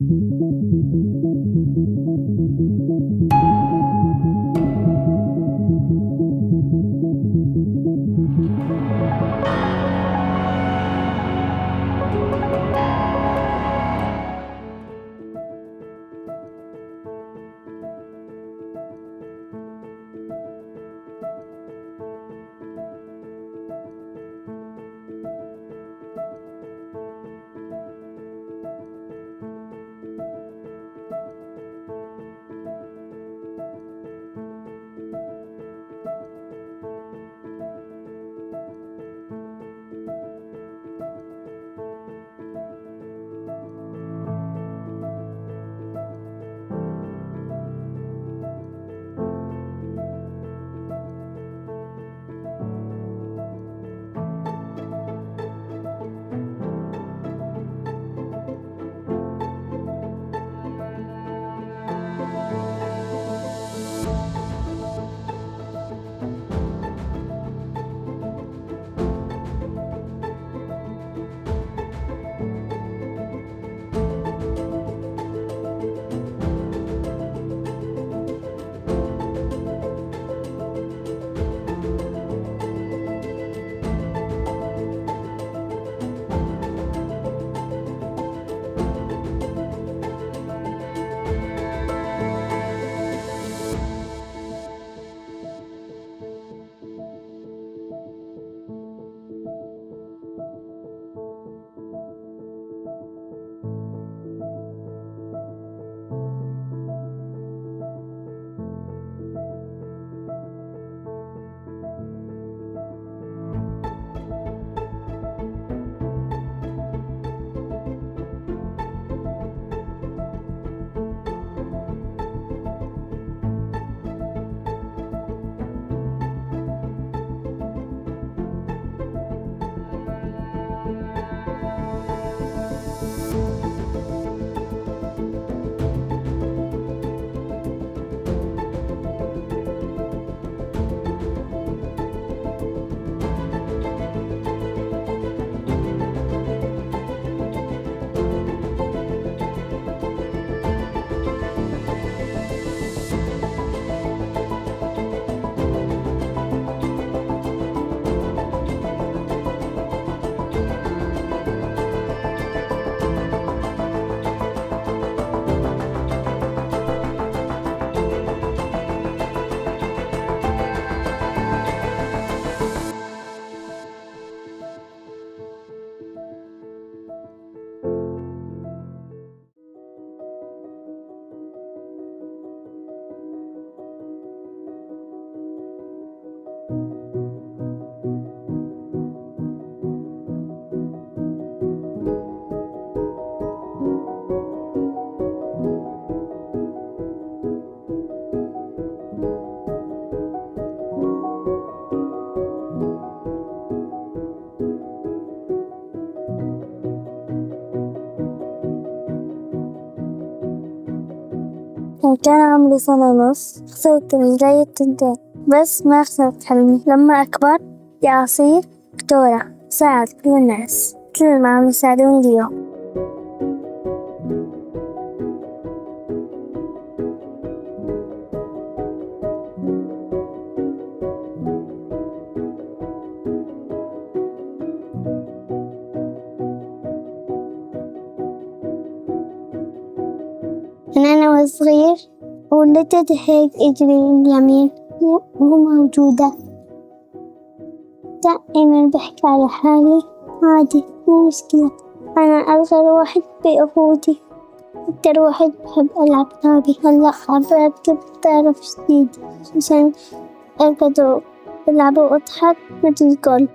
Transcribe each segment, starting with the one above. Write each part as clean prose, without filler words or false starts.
كان عمري سنة ونص، خسرت رجلي التنتين، بس ما خسرت حلمي. لما أكبر بدي أصير دكتورة ساعد كل الناس مثل ما عم يساعدوني اليوم. من أنا وصغير ولدت هيك إجري اليمين مو موجودة، دائما بحكي على حالي عادي مو مشكلة، أنا أصغر واحد بأخوتي، أكتر واحد بحب ألعب طابي. هلا أركب طيارة جديد عشان أركض ألعب وأضحك مثل الكل.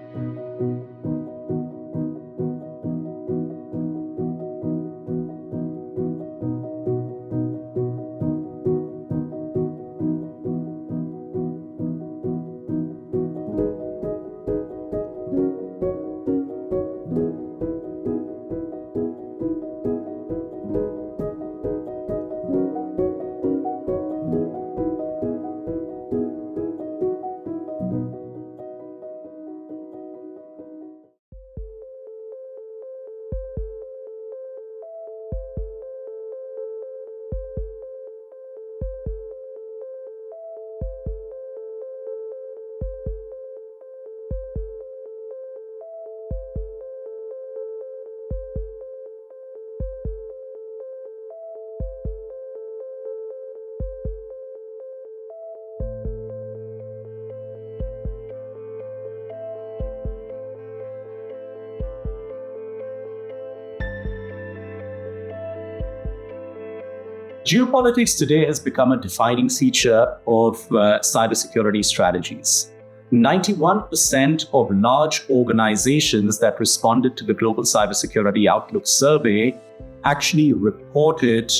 Geopolitics today has become a defining feature of cybersecurity strategies. 91% of large organizations that responded to the Global Cybersecurity Outlook survey actually reported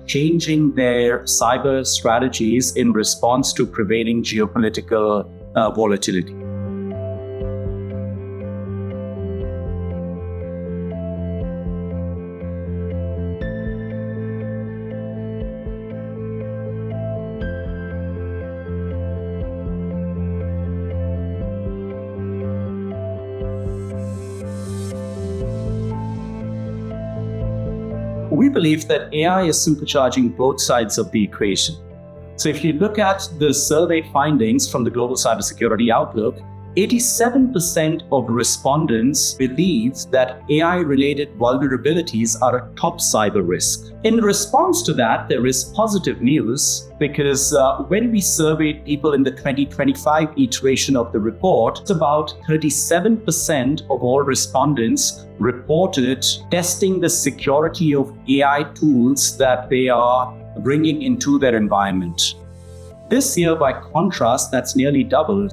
changing their cyber strategies in response to prevailing geopolitical volatility. We believe that AI is supercharging both sides of the equation. So if you look at the survey findings from the Global Cybersecurity Outlook, 87% of respondents believe that AI-related vulnerabilities are a top cyber risk. In response to that, there is positive news because when we surveyed people in the 2025 iteration of the report, about 37% of all respondents reported testing the security of AI tools that they are bringing into their environment. This year, by contrast, that's nearly doubled.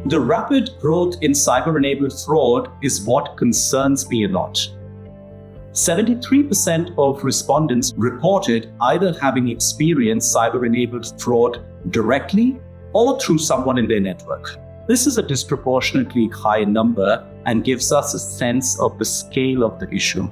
The rapid growth in cyber-enabled fraud is what concerns me a lot. 73% of respondents reported either having experienced cyber-enabled fraud directly or through someone in their network. This is a disproportionately high number and gives us a sense of the scale of the issue.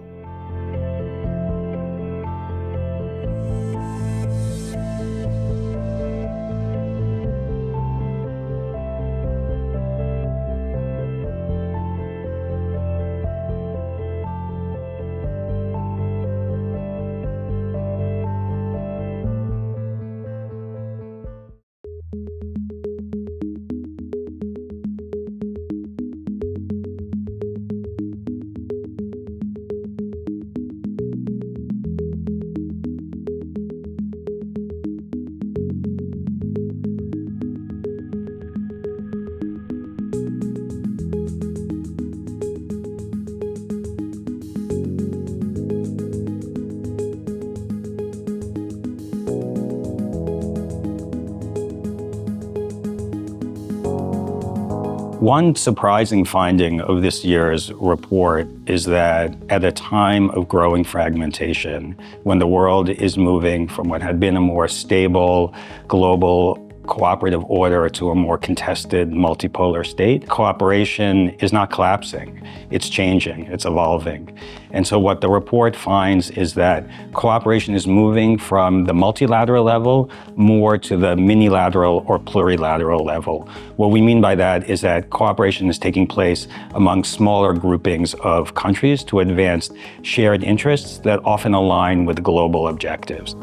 One surprising finding of this year's report is that at a time of growing fragmentation, when the world is moving from what had been a more stable global cooperative order to a more contested multipolar state, cooperation is not collapsing. It's changing, it's evolving. And so what the report finds is that cooperation is moving from the multilateral level more to the minilateral or plurilateral level. What we mean by that is that cooperation is taking place among smaller groupings of countries to advance shared interests that often align with global objectives.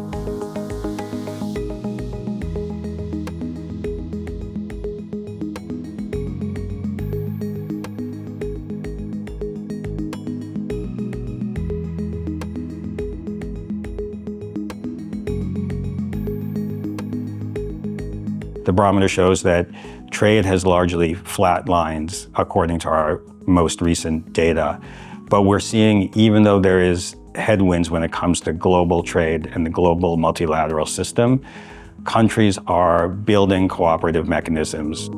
The barometer shows that trade has largely flatlined according to our most recent data. But we're seeing, even though there is headwinds when it comes to global trade and the global multilateral system, countries are building cooperative mechanisms.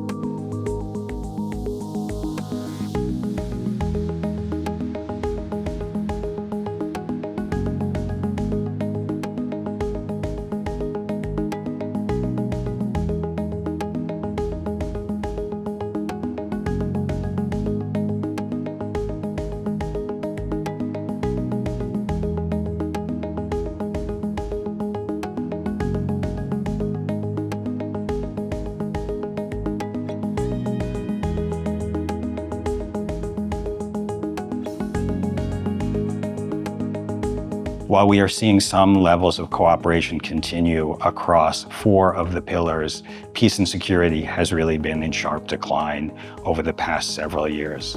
While we are seeing some levels of cooperation continue across 4 of the pillars, peace and security has really been in sharp decline over the past several years.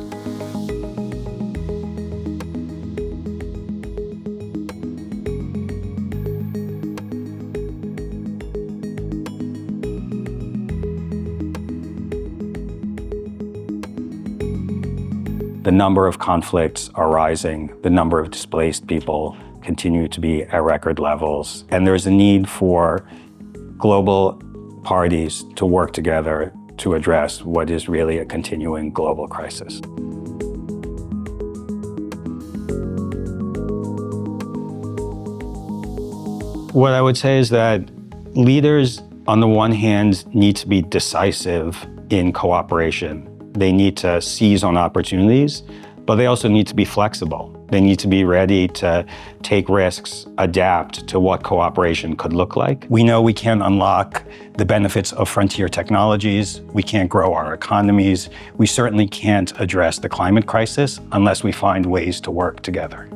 The number of conflicts are rising. The number of displaced people continue to be at record levels. And there's a need for global parties to work together to address what is really a continuing global crisis. What I would say is that leaders, on the one hand, need to be decisive in cooperation. They need to seize on opportunities, but they also need to be flexible. They need to be ready to take risks, adapt to what cooperation could look like. We know we can't unlock the benefits of frontier technologies. We can't grow our economies. We certainly can't address the climate crisis unless we find ways to work together.